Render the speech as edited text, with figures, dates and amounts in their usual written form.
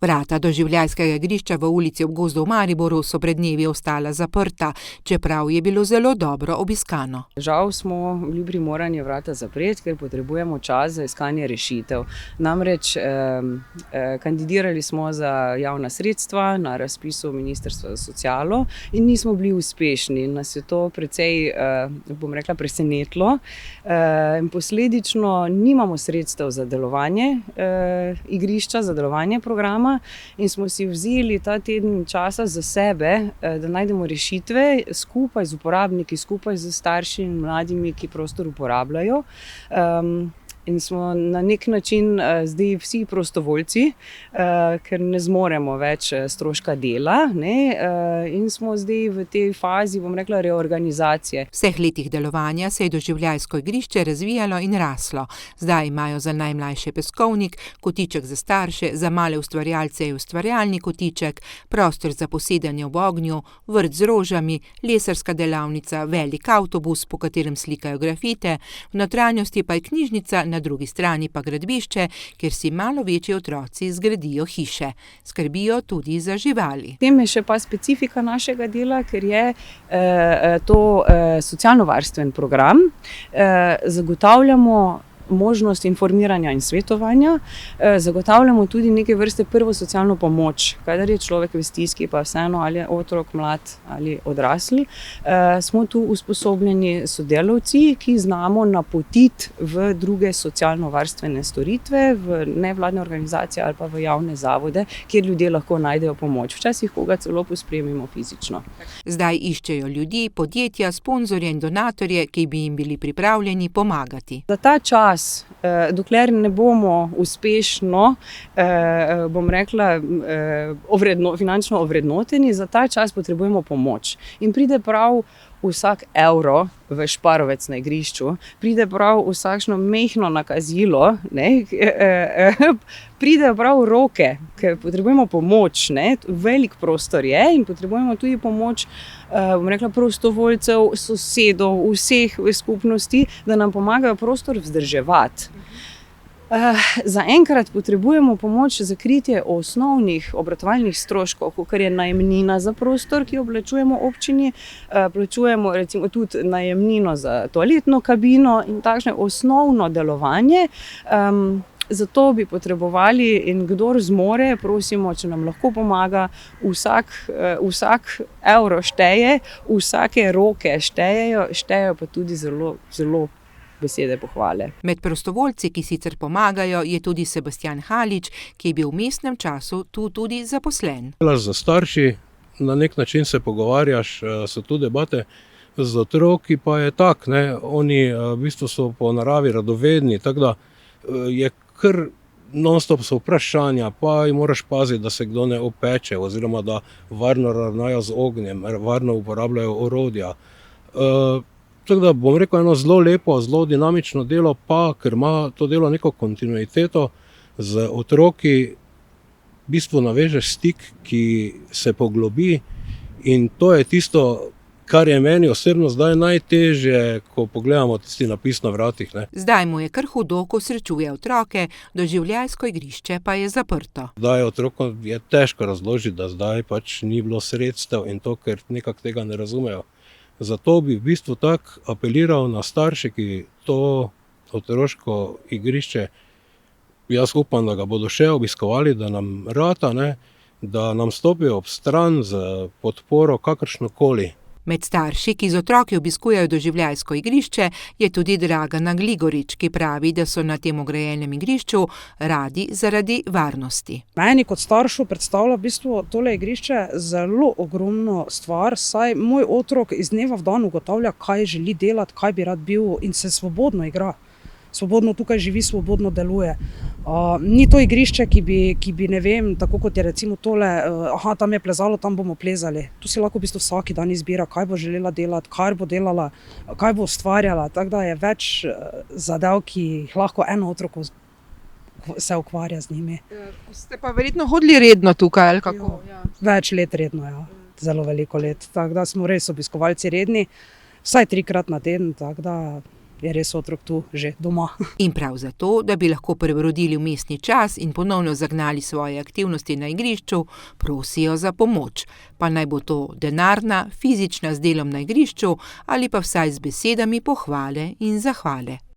Vrata doživljajskega igrišča v ulici Ob gozdu v Mariboru so pred dnevi ostala zaprta, čeprav je bilo zelo dobro obiskano. Žal smo bili primorani vrata zapreti, ker potrebujemo čas za iskanje rešitev. Namreč kandidirali smo za javna sredstva na razpisu Ministrstva za socialo in nismo bili uspešni. Nas je to precej, presenetilo. Posledično nimamo sredstev za delovanje igrišča, za delovanje programa. In smo si vzeli ta teden časa za sebe, da najdemo rešitve skupaj z uporabniki, skupaj z starši in mladimi, ki prostor uporabljajo. In smo na nek način zdaj vsi prostovoljci, ker ne zmoremo več stroška dela, in smo zdaj v tej fazi, reorganizacije. V vseh letih delovanja se je doživljajsko igrišče razvijalo in raslo. Zdaj imajo za najmlajše peskovnik, kotiček za starše, za male ustvarjalce je ustvarjalni kotiček, prostor za posedanje ob ognju, vrt z rožami, lesarska delavnica, velik avtobus, po katerem slikajo grafite, v notranjosti pa je knjižnica, na drugi strani pa gradbišče, kjer si malo večji otroci zgradijo hiše. Skrbijo tudi za živali. Tem je še pa specifika našega dela, ker je to socialno-varstven program. Zagotavljamo možnost informiranja in svetovanja, zagotavljamo tudi neke vrste prvo socialno pomoč, kadar je človek v stiski, pa vseeno ali je otrok, mlad ali odrasli. Smo tu usposobljeni sodelavci, ki znamo napotiti v druge socialno-varstvene storitve, v nevladne organizacije ali pa v javne zavode, kjer ljudje lahko najdejo pomoč. Včasih koga celo pospremimo fizično. Zdaj iščejo ljudi, podjetja, sponzorje in donatorje, ki bi jim bili pripravljeni pomagati. Za ta čas, dokler ne bomo uspešno, finančno ovrednoteni, za ta čas potrebujemo pomoč. In pride prav vsak evro v Šparovec na igrišču, pride prav vsakšno majhno nakazilo, pride prav roke, ker potrebujemo pomoč, velik prostor je in potrebujemo tudi pomoč, prostovoljcev, sosedov, vseh v skupnosti, da nam pomagajo prostor vzdrževati. Zaenkrat potrebujemo pomoč za kritje osnovnih obratovalnih stroškov, kakor je najemnina za prostor, ki jo plačujemo občini, plačujemo recimo tudi najemnino za toaletno kabino in takšne osnovno delovanje. Zato bi potrebovali in kdor zmore, prosimo, če nam lahko pomaga, vsak evro šteje, vsake roke štejejo pa tudi zelo besede pohvale. Med prostovoljci, ki sicer pomagajo, je tudi Sebastian Halič, ki je bil v vmesnem času tu tudi zaposlen. Delaš za starši, na nek način se pogovarjaš, so tu debate, z otroki pa je tako, oni v bistvu so po naravi radovedni, tako da je kar non-stop so vprašanja, pa jim moraš paziti, da se kdo ne opeče oziroma da varno ravnajo z ognjem, varno uporabljajo orodja. Tako da bom rekel, eno zelo lepo, zelo dinamično delo, pa ker ima to delo neko kontinuiteto z otroki, v bistvu navežeš stik, ki se poglobi in to je tisto, kar je meni osebno zdaj najtežje, ko pogledamo tisti napis na vratih. Zdaj mu je kar hudo, ko srečuje otroke, doživljajsko igrišče pa je zaprto. Zdaj otrokom je težko razložiti, da zdaj pač ni bilo sredstev in to, ker nekako tega ne razumejo. Zato bi v bistvu tako apeliral na starše, ki to otroško igrišče, jaz upam, da ga bodo še obiskovali, da nam rata, da nam stopijo ob stran z podporo kakršnokoli. Med starši, ki z otroki obiskujejo doživljajsko igrišče, je tudi Dragana Gligorič, ki pravi, da so na tem ograjenem igrišču radi zaradi varnosti. Meni kot staršu predstavlja v bistvu tole igrišče zelo ogromno stvar, saj moj otrok iz dneva v dan ugotavlja, kaj želi delati, kaj bi rad bil in se svobodno igra. Svobodno tukaj živi, svobodno deluje. Ni to igrišče, ki bi, ne vem, tako kot je recimo tole, tam je plezalo, tam bomo plezali. Tu si lahko v bistvu vsaki dan izbira, kaj bo želela delati, kaj bo delala, kaj bo ustvarjala. Tako da je več zadev, ki jih lahko eno otrok se ukvarja z njimi. Ste pa verjetno hodili redno tukaj, ali kako? Ja. Več let redno, ja. Zelo veliko let. Tako da smo res obiskovalci redni, vsaj 3-krat na teden, tako da je res otrok tu že doma. In prav zato, da bi lahko prebrodili vmesni čas in ponovno zagnali svoje aktivnosti na igrišču, prosijo za pomoč. Pa naj bo to denarna, fizična z delom na igrišču ali pa vsaj z besedami pohvale in zahvale.